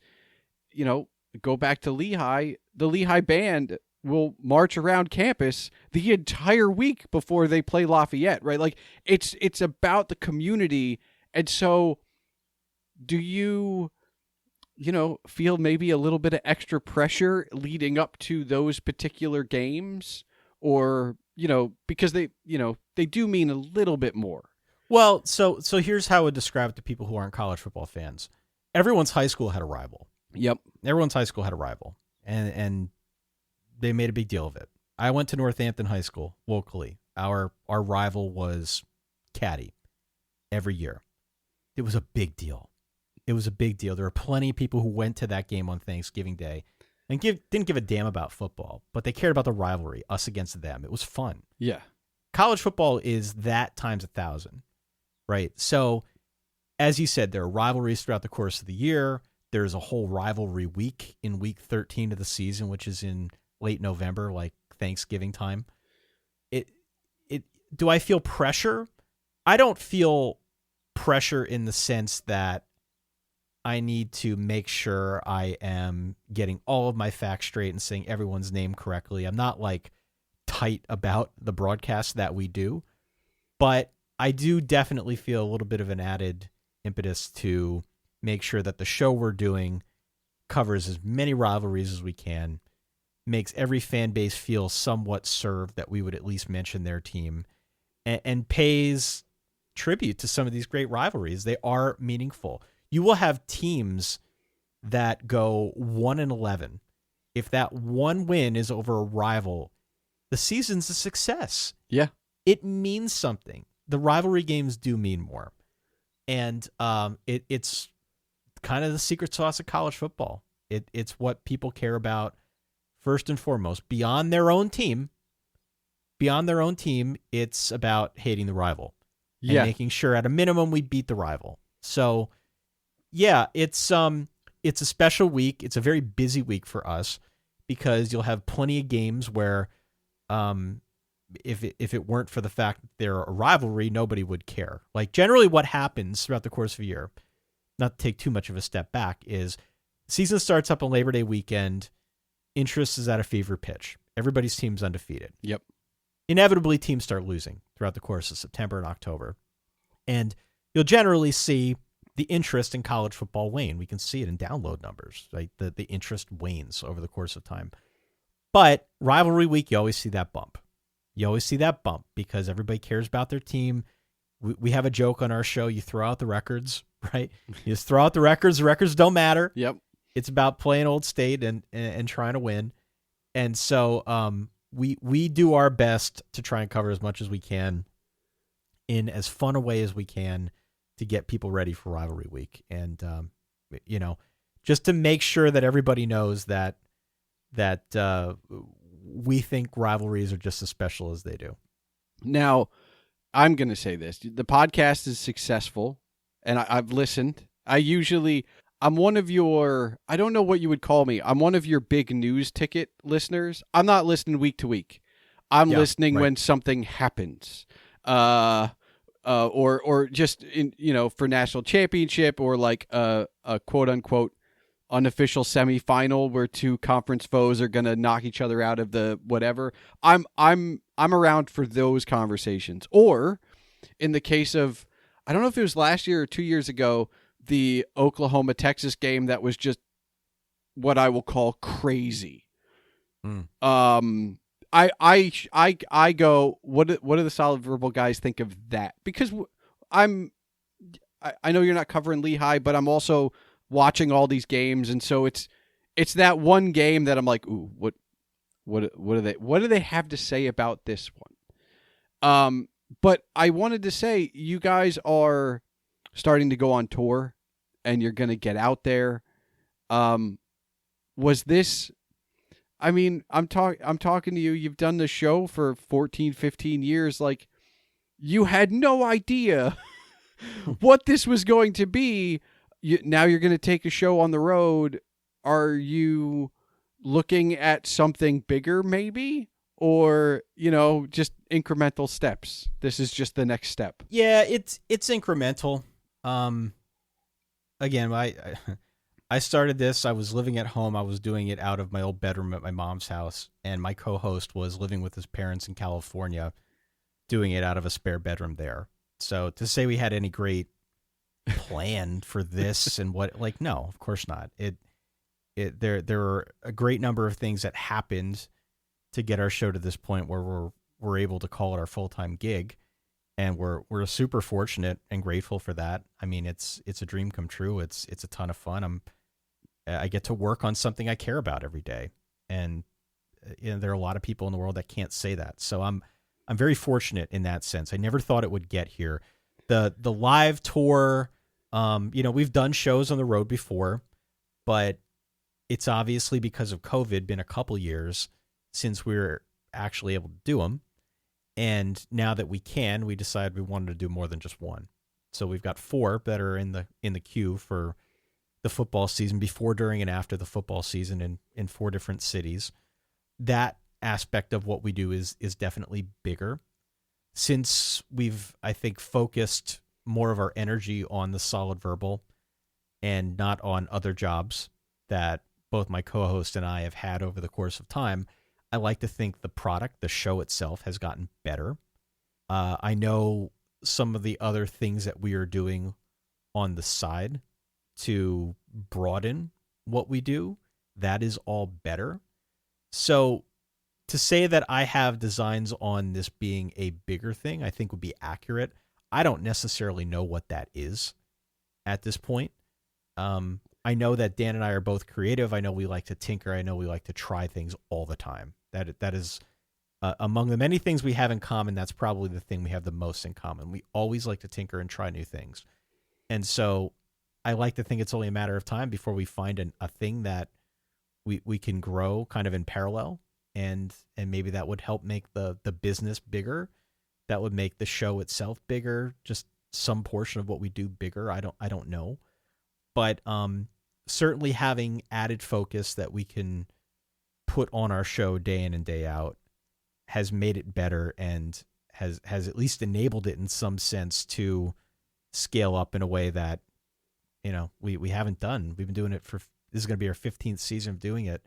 you know, go back to Lehigh. The Lehigh band will march around campus the entire week before they play Lafayette, right? Like, it's about the community. And so do you feel maybe a little bit of extra pressure leading up to those particular games? Or, because they do mean a little bit more. Well, so here's how I would describe it to people who aren't college football fans. Everyone's high school had a rival. Yep. Everyone's high school had a rival, and they made a big deal of it. I went to Northampton High School locally. Our rival was Caddy every year. It was a big deal. It was a big deal. There were plenty of people who went to that game on Thanksgiving Day and didn't give a damn about football, but they cared about the rivalry, us against them. It was fun. Yeah. College football is that times 1,000. Right. So, as you said, there are rivalries throughout the course of the year. There's a whole rivalry week in week 13 of the season, which is in late November, like Thanksgiving time. Do I feel pressure? I don't feel pressure in the sense that I need to make sure I am getting all of my facts straight and saying everyone's name correctly. I'm not like tight about the broadcast that we do, but I do definitely feel a little bit of an added impetus to make sure that the show we're doing covers as many rivalries as we can, makes every fan base feel somewhat served that we would at least mention their team, and pays tribute to some of these great rivalries. They are meaningful. You will have teams that go 1-11. If that one win is over a rival, the season's a success. Yeah. It means something. The rivalry games do mean more. And it's kind of the secret sauce of college football. It's what people care about first and foremost. Beyond their own team, it's about hating the rival. And making sure at a minimum we beat the rival. So, yeah, it's a special week. It's a very busy week for us because you'll have plenty of games where if it weren't for the fact that they're a rivalry, nobody would care. Like, generally what happens throughout the course of a year, not to take too much of a step back, is season starts up on Labor Day weekend. Interest is at a fever pitch. Everybody's team's undefeated. Yep. Inevitably, teams start losing throughout the course of September and October. And you'll generally see the interest in college football wane. We can see it in download numbers, right? The interest wanes over the course of time. But rivalry week, you always see that bump. You always see that bump because everybody cares about their team. We have a joke on our show. You throw out the records, right? You just throw out the records. The records don't matter. Yep. It's about playing Old State and trying to win. And so we do our best to try and cover as much as we can in as fun a way as we can to get people ready for rivalry week. And, just to make sure that everybody knows that we think rivalries are just as special as they do. Now, I'm going to say this. The podcast is successful, and I've listened. I'm one of your, I don't know what you would call me. I'm one of your big news ticket listeners. I'm not listening week to week. I'm listening when something happens. Or just for national championship or like a quote unquote unofficial semifinal where two conference foes are going to knock each other out of the whatever. I'm around for those conversations. Or in the case of, I don't know if it was last year or 2 years ago, the Oklahoma-Texas game that was just what I will call crazy. I go, what do the Solid Verbal guys think of that? Because I know you're not covering Lehigh, but I'm also watching all these games, and so it's that one game that I'm like, ooh, what do they have to say about this one? But I wanted to say, you guys are starting to go on tour, and you're going to get out there. Was this? I mean, I'm talking to you. You've done the show for 14, 15 years. Like, you had no idea what this was going to be. Now you're going to take a show on the road. Are you looking at something bigger, maybe? Or, just incremental steps? This is just the next step. Yeah, it's incremental. Again, I started this. I was living at home. I was doing it out of my old bedroom at my mom's house, and my co-host was living with his parents in California, doing it out of a spare bedroom there. So to say we had any great plan for this and no, of course not. There were a great number of things that happened to get our show to this point where we're able to call it our full-time gig, and we're super fortunate and grateful for that. I mean, it's a dream come true. It's a ton of fun. I get to work on something I care about every day, and there are a lot of people in the world that can't say that. So I'm very fortunate in that sense. I never thought it would get here. The live tour, we've done shows on the road before, but it's obviously because of COVID been a couple years since we were actually able to do them. And now that we can, we decided we wanted to do more than just one. So we've got 4 that are in the queue for the football season, before, during, and after the football season in 4 different cities. That aspect of what we do is definitely bigger. Since we've, I think, focused more of our energy on the Solid Verbal and not on other jobs that both my co-host and I have had over the course of time, I like to think the product, the show itself, has gotten better. I know some of the other things that we are doing on the side to broaden what we do, that is all better. So to say that I have designs on this being a bigger thing, I think would be accurate. I don't necessarily know what that is at this point. I know that Dan and I are both creative. I know we like to tinker. I know we like to try things all the time. That is among the many things we have in common, that's probably the thing we have the most in common. We always like to tinker and try new things. And so I like to think it's only a matter of time before we find a thing that we can grow kind of in parallel, and maybe that would help make the business bigger. That would make the show itself bigger, just some portion of what we do bigger. I don't know. But certainly having added focus that we can put on our show day in and day out has made it better, and has at least enabled it in some sense to scale up in a way that, we haven't done. We've been doing it this is going to be our 15th season of doing it,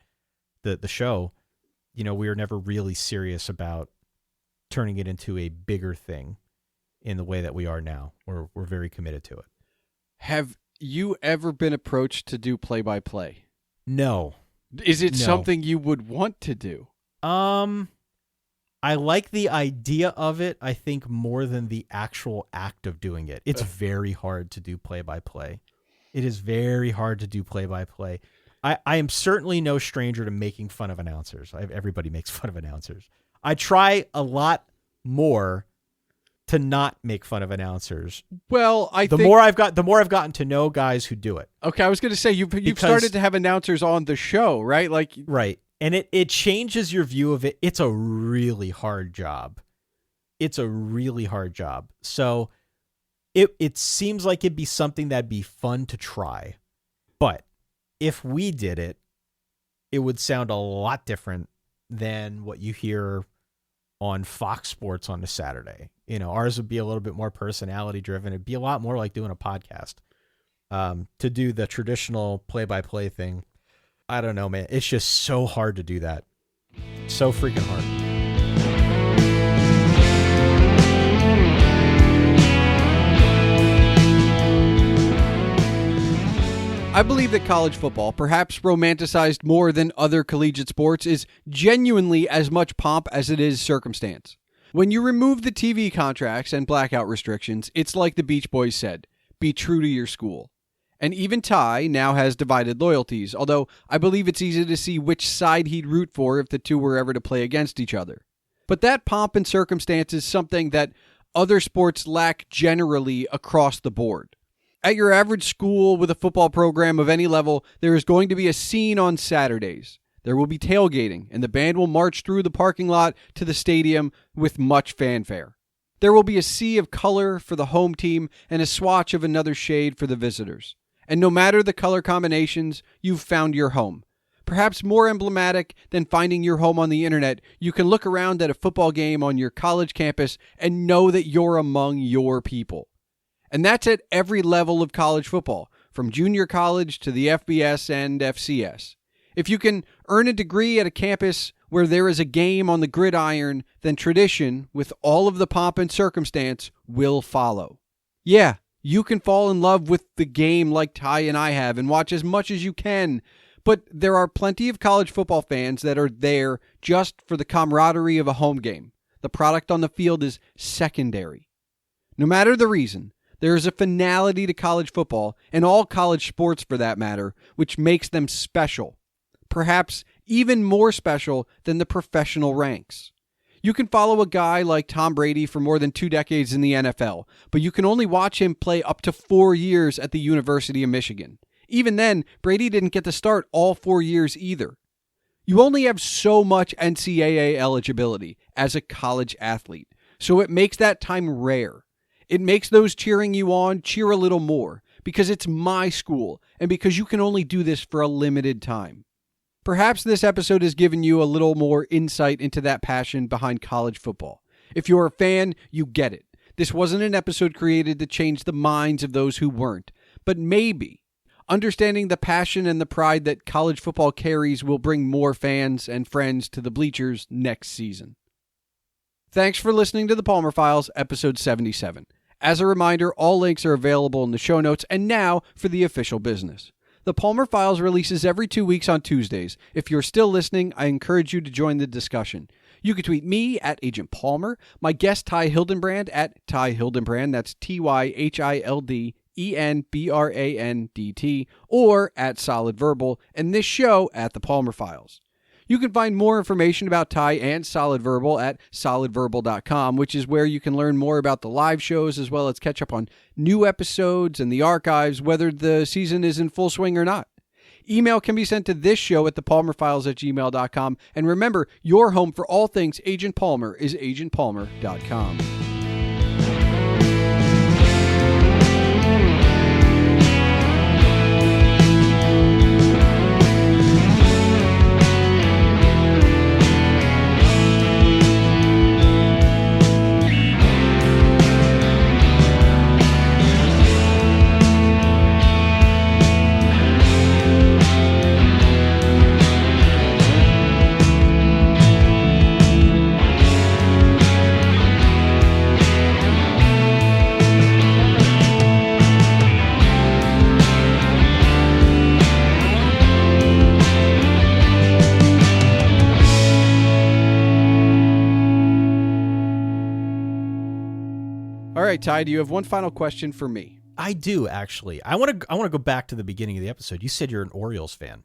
the show. We were never really serious about turning it into a bigger thing in the way that we are now. We're very committed to it. Have you ever been approached to do play-by-play? No. Is it something you would want to do? I like the idea of it, I think, more than the actual act of doing it. It's very hard to do play-by-play. It is very hard to do play-by-play. I am certainly no stranger to making fun of announcers. Everybody makes fun of announcers. I try a lot more to not make fun of announcers. Well, the more I've gotten to know guys who do it. Okay, I was going to say you've started to have announcers on the show, right? Right. And it changes your view of it. It's a really hard job. So it seems like it'd be something that'd be fun to try. But if we did it, it would sound a lot different than what you hear on Fox Sports on a Saturday. Ours would be a little bit more personality driven. It'd be a lot more like doing a podcast. To do the traditional play-by-play thing, I don't know, man. It's just so hard to do that. So freaking hard. I believe that college football, perhaps romanticized more than other collegiate sports, is genuinely as much pomp as it is circumstance. When you remove the TV contracts and blackout restrictions, it's like the Beach Boys said, be true to your school. And even Ty now has divided loyalties, although I believe it's easy to see which side he'd root for if the two were ever to play against each other. But that pomp and circumstance is something that other sports lack generally across the board. At your average school with a football program of any level, there is going to be a scene on Saturdays. There will be tailgating, and the band will march through the parking lot to the stadium with much fanfare. There will be a sea of color for the home team and a swatch of another shade for the visitors. And no matter the color combinations, you've found your home. Perhaps more emblematic than finding your home on the internet, you can look around at a football game on your college campus and know that you're among your people. And that's at every level of college football, from junior college to the FBS and FCS. If you can earn a degree at a campus where there is a game on the gridiron, then tradition, with all of the pomp and circumstance, will follow. Yeah, you can fall in love with the game like Ty and I have and watch as much as you can, but there are plenty of college football fans that are there just for the camaraderie of a home game. The product on the field is secondary. No matter the reason, there is a finality to college football, and all college sports for that matter, which makes them special. Perhaps even more special than the professional ranks. You can follow a guy like Tom Brady for more than 2 decades in the NFL, but you can only watch him play up to 4 years at the University of Michigan. Even then, Brady didn't get to start all 4 years either. You only have so much NCAA eligibility as a college athlete, so it makes that time rare. It makes those cheering you on cheer a little more, because it's my school, and because you can only do this for a limited time. Perhaps this episode has given you a little more insight into that passion behind college football. If you're a fan, you get it. This wasn't an episode created to change the minds of those who weren't, but maybe understanding the passion and the pride that college football carries will bring more fans and friends to the bleachers next season. Thanks for listening to the Palmer Files, episode 77. As a reminder, all links are available in the show notes, and now for the official business. The Palmer Files releases every 2 weeks on Tuesdays. If you're still listening, I encourage you to join the discussion. You can tweet me at Agent Palmer, my guest Ty Hildenbrandt at Ty Hildenbrandt, that's TYHILDENBRANDT, or at Solid Verbal, and this show at the Palmer Files. You can find more information about Ty and Solid Verbal at solidverbal.com, which is where you can learn more about the live shows as well as catch up on new episodes and the archives, whether the season is in full swing or not. Email can be sent to this show at thepalmerfiles@gmail.com. And remember, your home for all things Agent Palmer is agentpalmer.com. All right, Ty, do you have one final question for me? I do, actually. I want to go back to the beginning of the episode. You said you're an Orioles fan.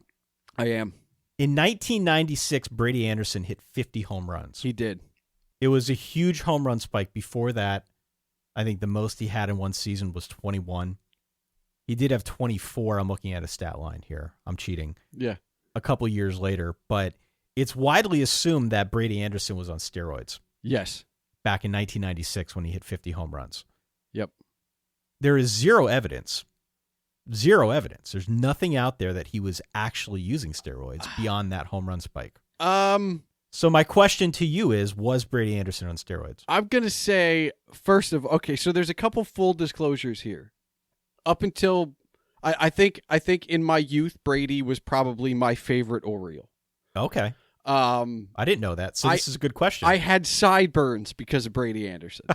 I am. In 1996, Brady Anderson hit 50 home runs. He did. It was a huge home run spike. Before that, I think the most he had in one season was 21. He did have 24. I'm looking at a stat line here. I'm cheating. Yeah. A couple years later, but it's widely assumed that Brady Anderson was on steroids. Yes. Back in 1996 when he hit 50 home runs. Yep. There is zero evidence. Zero evidence. There's nothing out there that he was actually using steroids beyond that home run spike. So my question to you is, was Brady Anderson on steroids? I'm going to say, okay, so there's a couple full disclosures here. Up until, I think in my youth, Brady was probably my favorite Oriole. Okay. I didn't know that, so this is a good question. I had sideburns because of Brady Anderson.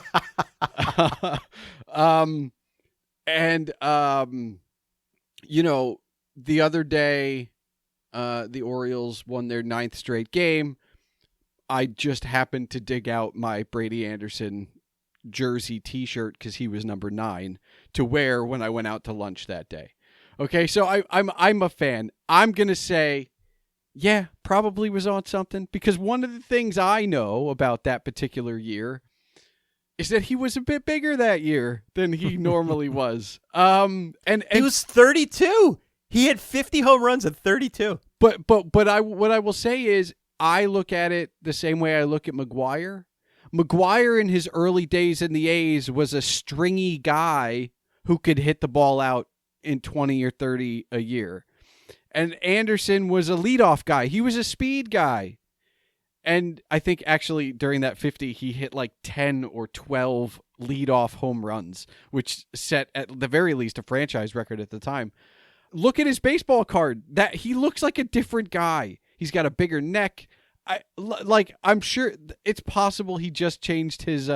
You know, the other day, the Orioles won their 9th straight game. I just happened to dig out my Brady Anderson jersey T-shirt because he was number 9 to wear when I went out to lunch that day. Okay, so I'm a fan. I'm gonna say, yeah, probably was on something, because one of the things I know about that particular year is that he was a bit bigger that year than he normally was. And he was 32. He had 50 home runs at 32. But what I will say is, I look at it the same way I look at McGwire. McGwire in his early days in the A's was a stringy guy who could hit the ball out in 20 or 30 a year. And Anderson was a leadoff guy. He was a speed guy. And I think actually during that 50, he hit like 10 or 12 leadoff home runs, which set at the very least a franchise record at the time. Look at his baseball card. That he looks like a different guy. He's got a bigger neck. I'm sure it's possible he just changed his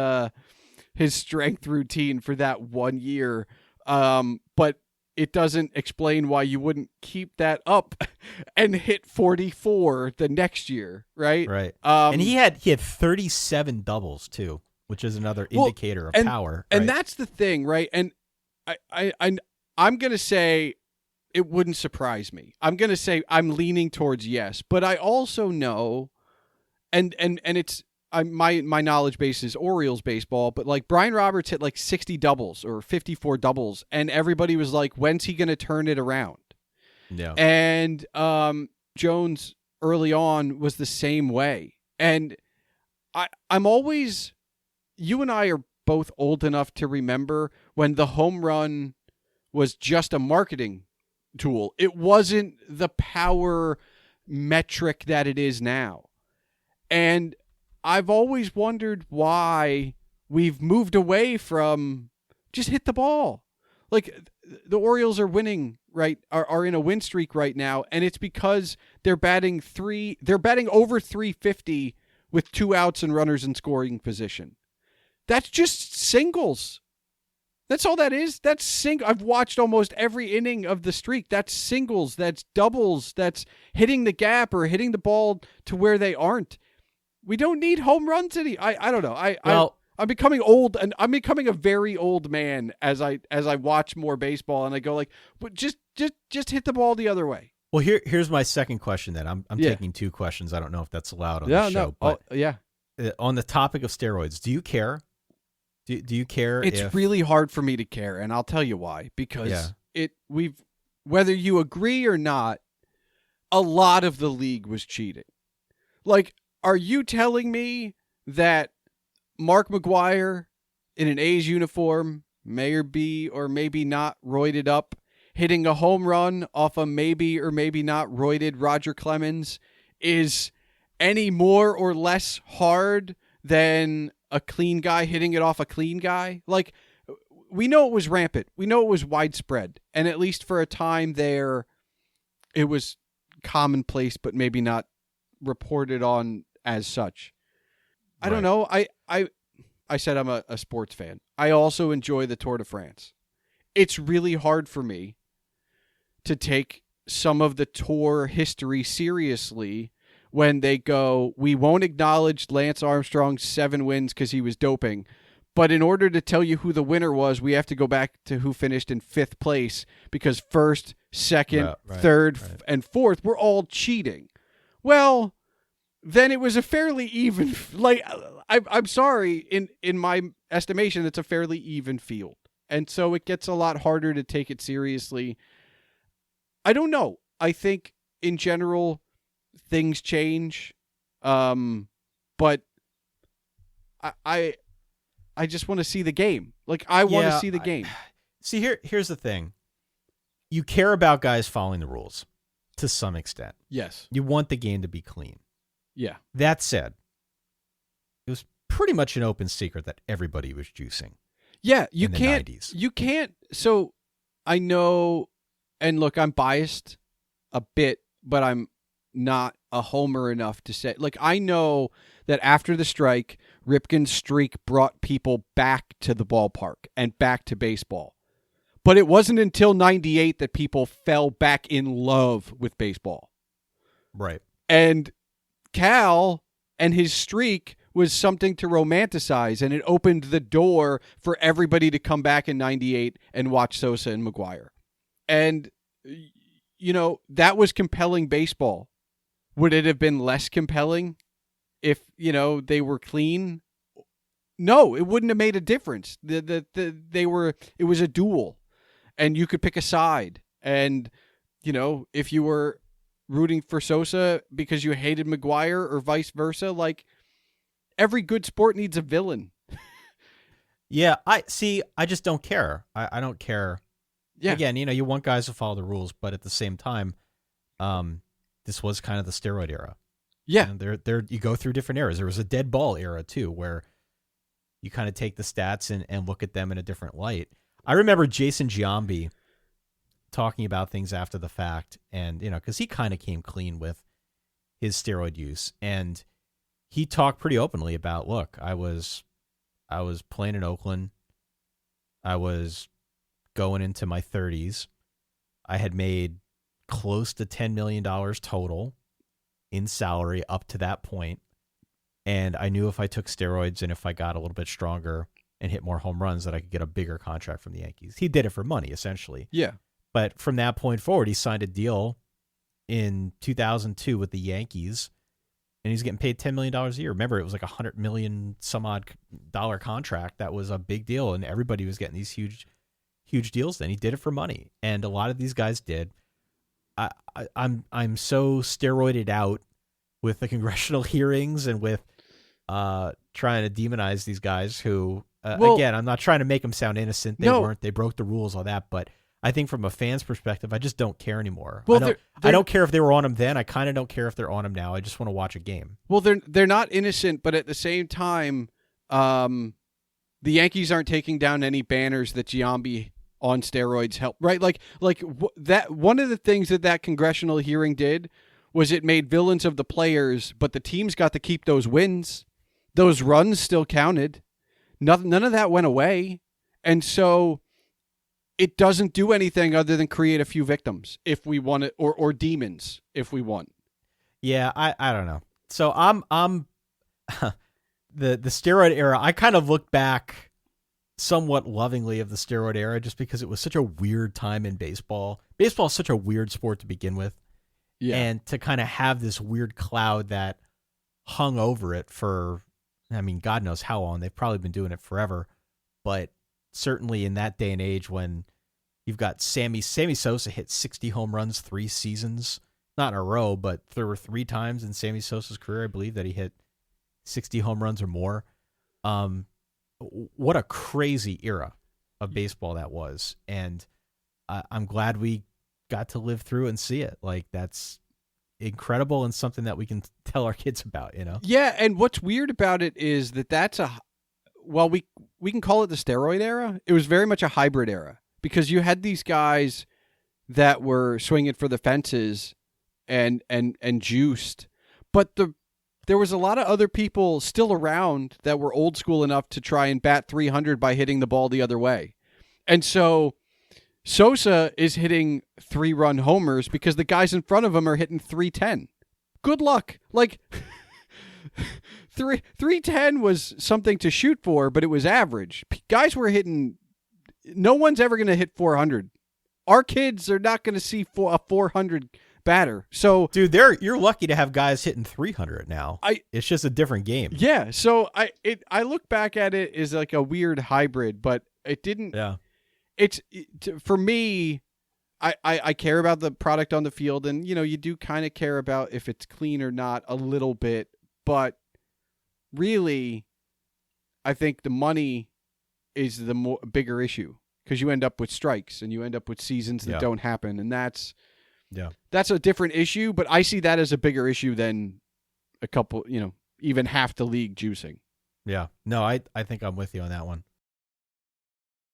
strength routine for that 1 year. But it doesn't explain why you wouldn't keep that up and hit 44 the next year, right? Right. And he had 37 doubles too, which is another indicator of power. And right? that's the thing, right? And I'm going to say it wouldn't surprise me. I'm going to say I'm leaning towards yes, but I also know, and it's my knowledge base is Orioles baseball, but like Brian Roberts hit like 60 doubles or 54 doubles, and everybody was like, when's he going to turn it around? Yeah. And Jones early on was the same way. And I'm always, you and I are both old enough to remember when the home run was just a marketing tool. It wasn't the power metric that it is now. And I've always wondered why we've moved away from just hit the ball. Like the Orioles are winning, right? Are in a win streak right now, and it's because they're batting over 350 with 2 outs and runners in scoring position. That's just singles. That's all that is. That's single. I've watched almost every inning of the streak. That's singles. That's doubles. That's hitting the gap or hitting the ball to where they aren't. We don't need home runs I don't know. I'm becoming old, and I'm becoming a very old man as I watch more baseball, and I go like, but just hit the ball the other way. Well, here's my second question then. I'm taking 2 questions. I don't know if that's allowed on the show. No. But on the topic of steroids, do you care? Do you care? It's really hard for me to care, and I'll tell you why. Because whether you agree or not, a lot of the league was cheating. Like, are you telling me that Mark McGwire in an A's uniform may or be or maybe not roided up, hitting a home run off a maybe or maybe not roided Roger Clemens is any more or less hard than a clean guy hitting it off a clean guy? Like, we know it was rampant. We know it was widespread. And at least for a time there, it was commonplace, but maybe not reported on as such. I don't know. I said I'm a sports fan. I also enjoy the Tour de France. It's really hard for me to take some of the Tour history seriously when they go, we won't acknowledge Lance Armstrong's 7 wins because he was doping, but in order to tell you who the winner was, we have to go back to who finished in 5th place because 1st, 2nd, 3rd, and 4th were all cheating. Well, then it was a fairly even, like, I'm sorry, in my estimation, it's a fairly even field. And so it gets a lot harder to take it seriously. I don't know. I think in general, things change. But I just want to see the game. Like, I want to see the game. See, here's the thing. You care about guys following the rules to some extent. Yes. You want the game to be clean. Yeah. That said, it was pretty much an open secret that everybody was juicing. Yeah, you can't. So I know, and look, I'm biased a bit, but I'm not a homer enough to say, like, I know that after the strike, Ripken's streak brought people back to the ballpark and back to baseball. But it wasn't until 98 that people fell back in love with baseball. Right. And Cal and his streak was something to romanticize, and it opened the door for everybody to come back in 98 and watch Sosa and McGuire. And, that was compelling baseball. Would it have been less compelling if, they were clean? No, it wouldn't have made a difference. It was a duel, and you could pick a side. And, if you were rooting for Sosa because you hated McGuire or vice versa, like, every good sport needs a villain. Yeah, I just don't care. I don't care. Yeah. Again, you want guys to follow the rules, but at the same time, this was kind of the steroid era. Yeah. And there you go through different eras. There was a dead ball era too, where you kind of take the stats and look at them in a different light. I remember Jason Giambi talking about things after the fact, and because he kind of came clean with his steroid use, and he talked pretty openly about, look, I was playing in Oakland. I was going into my 30s. I had made close to $10 million total in salary up to that point. And I knew if I took steroids and if I got a little bit stronger and hit more home runs that I could get a bigger contract from the Yankees. He did it for money, essentially. Yeah. But from that point forward, he signed a deal in 2002 with the Yankees, and he's getting paid $10 million a year. Remember, it was like $100 million some odd dollar contract. That was a big deal, and everybody was getting these huge deals then. He did it for money, and a lot of these guys did. I'm so steroided out with the congressional hearings and with trying to demonize these guys who, again, I'm not trying to make them sound innocent. They weren't. They broke the rules, all that. But I think from a fan's perspective, I just don't care anymore. Well, I don't care if they were on them then. I kind of don't care if they're on them now. I just want to watch a game. Well, they're not innocent, but at the same time, the Yankees aren't taking down any banners that Giambi on steroids help, right? Like that. One of the things that congressional hearing did was it made villains of the players, but the teams got to keep those wins. Those runs still counted. None of that went away, and so it doesn't do anything other than create a few victims if we want it, or demons if we want. Yeah, I don't know. So I'm the steroid era. I kind of look back somewhat lovingly of the steroid era just because it was such a weird time in baseball. Baseball is such a weird sport to begin with. Yeah. And to kind of have this weird cloud that hung over it for, God knows how long. They've probably been doing it forever. But certainly in that day and age when you've got Sammy Sosa hit 60 home runs 3 seasons, not in a row, but there were 3 times in Sammy Sosa's career, I believe, that he hit 60 home runs or more. What a crazy era of baseball that was. And I'm glad we got to live through and see it. Like, that's incredible and something that we can tell our kids about, Yeah, and what's weird about it is that's we can call it the steroid era. It was very much a hybrid era because you had these guys that were swinging for the fences and juiced, but there was a lot of other people still around that were old school enough to try and bat 300 by hitting the ball the other way. And so Sosa is hitting 3-run homers because the guys in front of him are hitting 310. Good luck. Like 310 was something to shoot for, but it was average. Guys were hitting. No one's ever going to hit 400. Our kids are not going to see a 400 batter. So, dude, you're lucky to have guys hitting 300 now. It's just a different game. Yeah. So I look back at it as like a weird hybrid, but it didn't. Yeah. For me, I care about the product on the field, and you do kind of care about if it's clean or not a little bit, but really, I think the money is the bigger issue because you end up with strikes and you end up with seasons that don't happen, and that's a different issue. But I see that as a bigger issue than a couple, even half the league juicing. Yeah, no, I think I'm with you on that one.